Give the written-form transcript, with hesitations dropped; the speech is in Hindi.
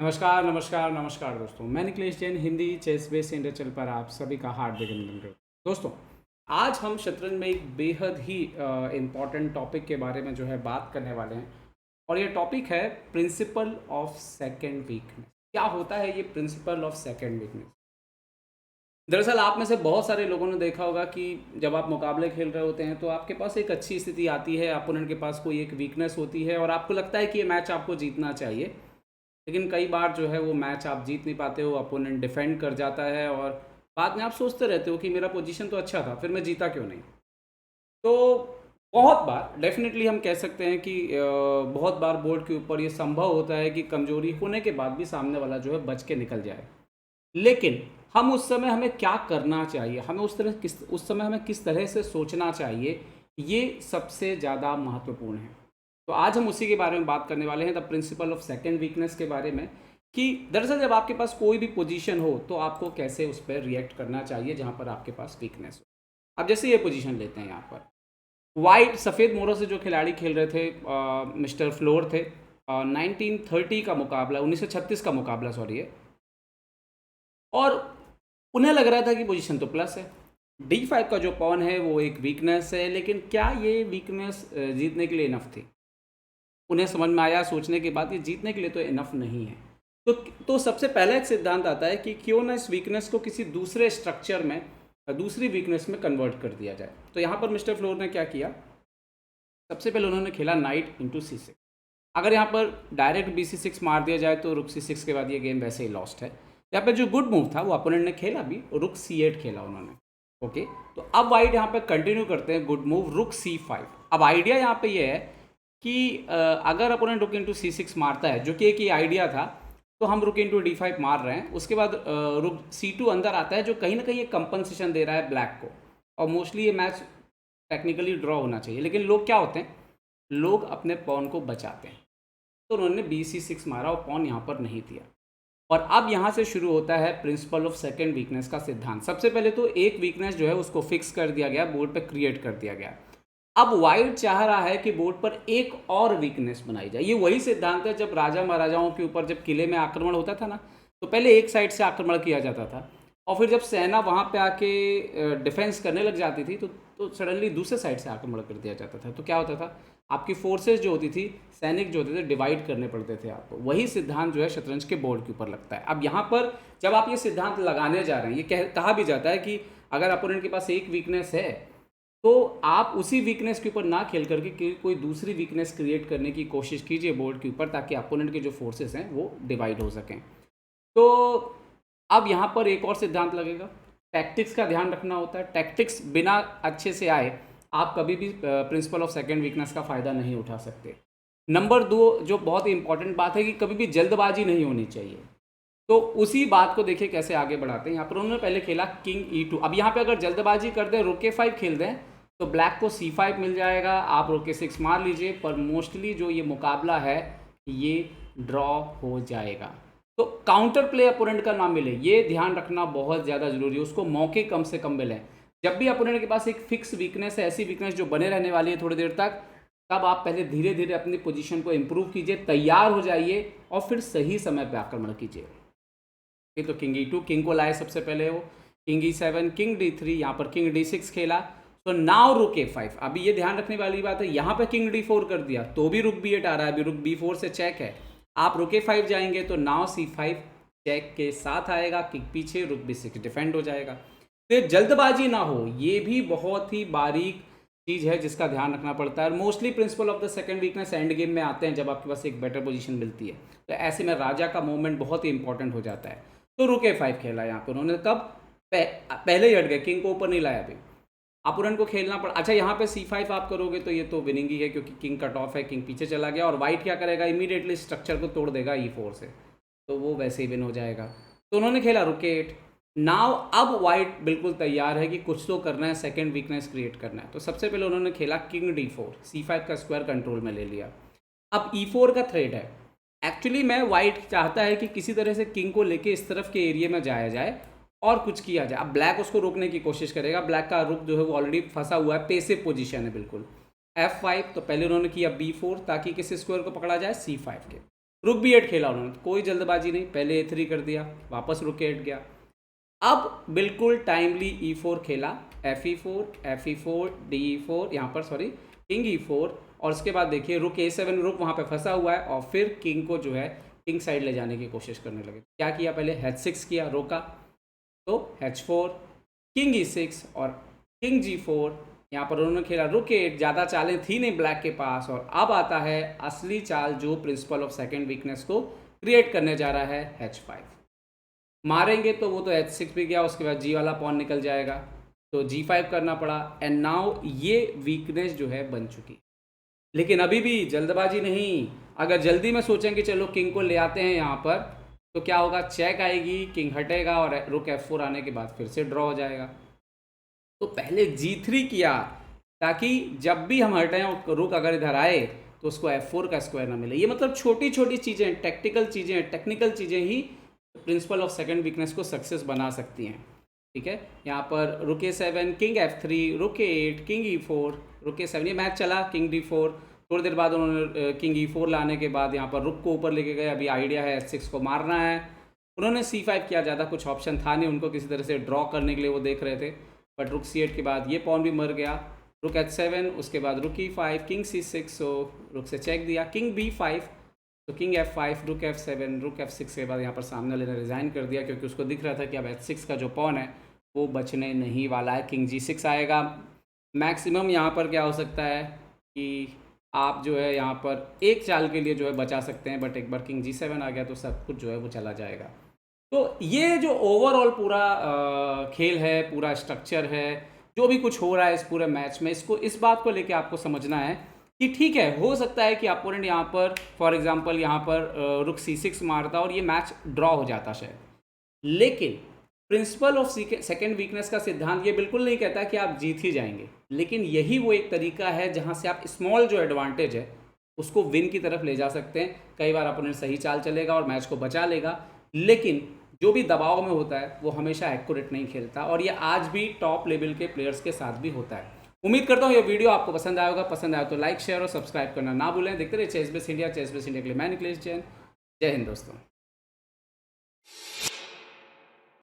नमस्कार, नमस्कार, नमस्कार दोस्तों। मैं Nikhilesh Jain Hindi ChessBase India channel पर आप सभी का हार्दिक अभिनंदन करता हूँ। दोस्तों, आज हम शतरंज में एक बेहद ही इम्पॉर्टेंट टॉपिक के बारे में जो है बात करने वाले हैं और ये टॉपिक है प्रिंसिपल ऑफ सेकंड वीकनेस। क्या होता है ये प्रिंसिपल ऑफ सेकंड वीकनेस? दरअसल आप में से बहुत सारे लोगों ने देखा होगा कि जब आप मुकाबले खेल रहे होते हैं तो आपके पास एक अच्छी स्थिति आती है, अपोनेंट के पास कोई एक वीकनेस होती है और आपको लगता है कि ये मैच आपको जीतना चाहिए। लेकिन कई बार जो है वो मैच आप जीत नहीं पाते हो, अपोनेंट डिफेंड कर जाता है और बाद में आप सोचते रहते हो कि मेरा पोजीशन तो अच्छा था, फिर मैं जीता क्यों नहीं। तो बहुत बार डेफिनेटली हम कह सकते हैं कि बहुत बार बोर्ड के ऊपर ये संभव होता है कि कमजोरी होने के बाद भी सामने वाला जो है बच के निकल जाए। लेकिन हम उस समय हमें क्या करना चाहिए, हमें उस समय हमें किस तरह से सोचना चाहिए, ये सबसे ज़्यादा महत्वपूर्ण है। तो आज हम उसी के बारे में बात करने वाले हैं, the principle of second weakness के बारे में, कि दरअसल जब आपके पास कोई भी पोजीशन हो तो आपको कैसे उस पर रिएक्ट करना चाहिए जहाँ पर आपके पास वीकनेस हो। अब जैसे ये पोजीशन लेते हैं, यहाँ पर वाइट सफ़ेद मोरों से जो खिलाड़ी खेल रहे थे, मिस्टर फ्लोर थे। 1930 का मुकाबला, 1936 का मुकाबला सॉरी है। और उन्हें लग रहा था कि पोजीशन तो प्लस है, D5 का जो पॉन है वो एक वीकनेस है, लेकिन क्या ये वीकनेस जीतने के लिए इनफ थी? उन्हें समझ में आया सोचने के बाद, ये जीतने के लिए तो इनफ नहीं है। तो सबसे पहला एक सिद्धांत आता है कि क्यों ना इस वीकनेस को किसी दूसरे स्ट्रक्चर में, दूसरी वीकनेस में कन्वर्ट कर दिया जाए। तो यहाँ पर मिस्टर फ्लोर ने क्या किया, सबसे पहले उन्होंने खेला नाइट इंटू C6। अगर यहाँ पर डायरेक्ट BC6 मार दिया जाए तो रुक C6 के बाद ये गेम वैसे ही लॉस्ट है। यहाँ पर जो गुड मूव था वो अपोनेंट ने खेला भी, रुक C8 खेला उन्होंने। ओके, तो अब वाइट यहाँ पे कंटिन्यू करते हैं गुड मूव रुक C5। अब आइडिया यहाँ पे ये है कि अगर अपोनेंट रुक इंटू C6 मारता है, जो कि एक ही आइडिया था, तो हम रुक इंटू D5 मार रहे हैं। उसके बाद रुक C2 अंदर आता है, जो कहीं ना कहीं एक कंपनसेशन दे रहा है ब्लैक को, और मोस्टली ये मैच टेक्निकली ड्रॉ होना चाहिए। लेकिन लोग क्या होते हैं, लोग अपने पॉन को बचाते हैं, तो उन्होंने BC6 मारा और पॉन यहाँ पर नहीं दिया। और अब यहाँ से शुरू होता है प्रिंसिपल ऑफ सेकंड वीकनेस का सिद्धांत। सबसे पहले तो एक वीकनेस जो है उसको फिक्स कर दिया गया, बोर्ड पे क्रिएट कर दिया गया। अब वाइट चाह रहा है कि बोर्ड पर एक और वीकनेस बनाई जाए। ये वही सिद्धांत है जब राजा महाराजाओं के ऊपर जब किले में आक्रमण होता था ना, तो पहले एक साइड से आक्रमण किया जाता था, और फिर जब सेना वहाँ पे आके डिफेंस करने लग जाती थी तो सडनली दूसरे साइड से आक्रमण कर दिया जाता था। तो क्या होता था, आपकी फोर्सेस जो होती थी, सैनिक जो होते थे, डिवाइड करने पड़ते थे आपको। वही सिद्धांत जो है शतरंज के बोर्ड के ऊपर लगता है। अब यहाँ पर जब आप ये सिद्धांत लगाने जा रहे हैं, ये कहा भी जाता है कि अगर अपोनेंट के पास एक वीकनेस है तो आप उसी वीकनेस के ऊपर ना खेल करके कोई दूसरी वीकनेस क्रिएट करने की कोशिश कीजिए बोर्ड के ऊपर, ताकि अपोनेंट के जो फोर्सेस हैं वो डिवाइड हो सकें। तो अब यहाँ पर एक और सिद्धांत लगेगा, टैक्टिक्स का ध्यान रखना होता है। टैक्टिक्स बिना अच्छे से आए आप कभी भी प्रिंसिपल ऑफ सेकंड वीकनेस का फ़ायदा नहीं उठा सकते। नंबर 2 जो बहुत ही इंपॉर्टेंट बात है कि कभी भी जल्दबाजी नहीं होनी चाहिए। तो उसी बात को देखिए कैसे आगे बढ़ाते हैं। यहाँ पर उन्होंने पहले खेला किंग E2। अब यहाँ पे अगर जल्दबाजी कर दें, रुक A5 खेल दें, तो ब्लैक को C5 मिल जाएगा, आप रुक A6 मार लीजिए, पर मोस्टली जो ये मुकाबला है ये ड्रॉ हो जाएगा। तो काउंटर प्ले अपोनेंट का ना मिले, ये ध्यान रखना बहुत ज़्यादा जरूरी है। उसको मौके कम से कम मिलें। जब भी अपोनेंट के पास एक फिक्स वीकनेस है, ऐसी वीकनेस जो बने रहने वाली है थोड़ी देर तक, तब आप पहले धीरे धीरे अपनी पोजीशन को इंप्रूव कीजिए, तैयार हो जाइए और फिर सही समय पर आक्रमण कीजिए। तो किंग E2, किंग को लाए सबसे पहले वो, किंग E7, किंग D3, यहाँ पर किंग D6 खेला। तो नाउ रुक A5। अभी ये ध्यान रखने वाली बात है, यहाँ पे किंग D4 कर दिया तो भी रुक B8 आ रहा है, अभी रुक B4 से चेक है। आप रुक A5 जाएंगे तो नाउ C5 चेक के साथ आएगा, किंग पीछे, रुक B6 डिफेंड हो जाएगा। तो जल्दबाजी ना हो, ये भी बहुत ही बारीक चीज़ है जिसका ध्यान रखना पड़ता है। और mostly principle of the second weakness end game में आते हैं, जब आपके पास एक बेटर पोजीशन मिलती है। तो ऐसे में राजा का मूवमेंट बहुत ही इंपॉर्टेंट हो जाता है। तो रुक A5 खेला यहाँ पर उन्होंने, कब पहले ही हट गए, किंग को ऊपर नहीं लाया, अभी अपोनेंट को खेलना पड़ा। अच्छा, यहाँ पे C5 आप करोगे तो ये तो विनिंग ही है, क्योंकि किंग कट ऑफ है, किंग पीछे चला गया। और वाइट क्या करेगा, इमीडिएटली स्ट्रक्चर को तोड़ देगा E4 से, तो वो वैसे ही विन हो जाएगा। तो उन्होंने खेला रुक A8। नाउ अब वाइट बिल्कुल तैयार है कि कुछ तो करना है, सेकंड वीकनेस क्रिएट करना है। तो सबसे पहले उन्होंने खेला किंग D4, C5 का स्क्वायर कंट्रोल में ले लिया। अब E4 का थ्रेड है। एक्चुअली मैं वाइट चाहता है कि किसी तरह से किंग को लेके इस तरफ के एरिया में जाया जाए और कुछ किया जाए। अब ब्लैक उसको रोकने की कोशिश करेगा, ब्लैक का रुक जो है वो ऑलरेडी फंसा हुआ है, पेसिव पोजीशन है बिल्कुल। F5, तो पहले उन्होंने किया B4 ताकि किस स्क्वायर को पकड़ा जाए, C5 के। रुक बी 8 खेला उन्होंने, कोई जल्दबाजी नहीं, पहले A3 कर दिया, वापस रुक के 8 गया। अब बिल्कुल टाइमली E4 खेला, FE4 FE4 DE4, यहाँ पर सॉरी किंग E4, और उसके बाद देखिए रुक A7, रुक वहाँ पे फंसा हुआ है, और फिर किंग को जो है किंग साइड ले जाने की कोशिश करने लगे। क्या किया, पहले H6 किया, रोका, तो H4, किंग E6 और किंग G4, यहाँ पर उन्होंने खेला रुक 8, ज़्यादा चालें थी नहीं ब्लैक के पास, और अब आता है असली चाल जो प्रिंसिपल ऑफ सेकेंड वीकनेस को क्रिएट करने जा रहा है, H5। मारेंगे तो वो तो H6 भी गया, उसके बाद G वाला पॉन निकल जाएगा, तो G5 करना पड़ा, एंड नाउ ये वीकनेस जो है बन चुकी। लेकिन अभी भी जल्दबाजी नहीं, अगर जल्दी में सोचेंगे चलो किंग को ले आते हैं यहाँ पर, तो क्या होगा, चेक आएगी, किंग हटेगा, और रुक F4 आने के बाद फिर से ड्रॉ हो जाएगा। तो पहले G3 किया, ताकि जब भी हम हटें रुक अगर इधर आए तो उसको F4 का स्क्वायर ना मिले। ये मतलब छोटी छोटी चीज़ें, टेक्निकल चीज़ें, टेक्निकल चीज़ें ही प्रिंसिपल ऑफ सेकंड वीकनेस को सक्सेस बना सकती हैं। ठीक है, यहाँ पर रुक A7, किंग F3, रुक A8, किंग E4, रुक A7, ये मैच चला, किंग D4, थोड़ी देर बाद उन्होंने किंग E4 लाने के बाद यहाँ पर रुक को ऊपर लेके गए, अभी आइडिया है H6 को मारना है। उन्होंने C5 किया, ज़्यादा कुछ ऑप्शन था नहीं उनको किसी तरह से ड्रॉ करने के लिए, वो देख रहे थे, बट रुक C8 के बाद ये पॉन भी मर गया, रुक H7, उसके बाद रुक E5, किंग C6, सो रुक से चेक दिया, किंग B5, तो किंग F5, रुक F7, रुक F6 के बाद यहाँ पर सामने वाले ने रिज़ाइन कर दिया, क्योंकि उसको दिख रहा था कि अब H6 का जो पॉन है वो बचने नहीं वाला है, किंग G6 आएगा। मैक्सिमम यहाँ पर क्या हो सकता है कि आप जो है यहाँ पर एक चाल के लिए जो है बचा सकते हैं, बट एक बार किंग G7 आ गया तो सब कुछ जो है वो चला जाएगा। तो ये जो ओवरऑल पूरा खेल है, पूरा स्ट्रक्चर है, जो भी कुछ हो रहा है इस पूरे मैच में, इसको इस बात को लेके आपको समझना है कि ठीक है, हो सकता है कि अपोनेंट यहाँ पर फॉर एग्जांपल यहाँ पर रुक C6 मारता और ये मैच ड्रॉ हो जाता शायद, लेकिन प्रिंसिपल ऑफ सेकेंड वीकनेस का सिद्धांत ये बिल्कुल नहीं कहता कि आप जीत ही जाएंगे, लेकिन यही वो एक तरीका है जहाँ से आप स्मॉल जो एडवांटेज है उसको विन की तरफ ले जा सकते हैं। कई बार अपोनेंट सही चाल चलेगा और मैच को बचा लेगा, लेकिन जो भी दबाव में होता है वो हमेशा एक्यूरेट नहीं खेलता, और ये आज भी टॉप लेवल के प्लेयर्स के साथ भी होता है। उम्मीद करता हूँ ये वीडियो आपको पसंद आएगा, पसंद आया तो लाइक, शेयर और सब्सक्राइब करना ना भूलें। देखते रहिए ChessBase India, ChessBase India के लिए मैं निखिलेश जैन। जय हिंद दोस्तों।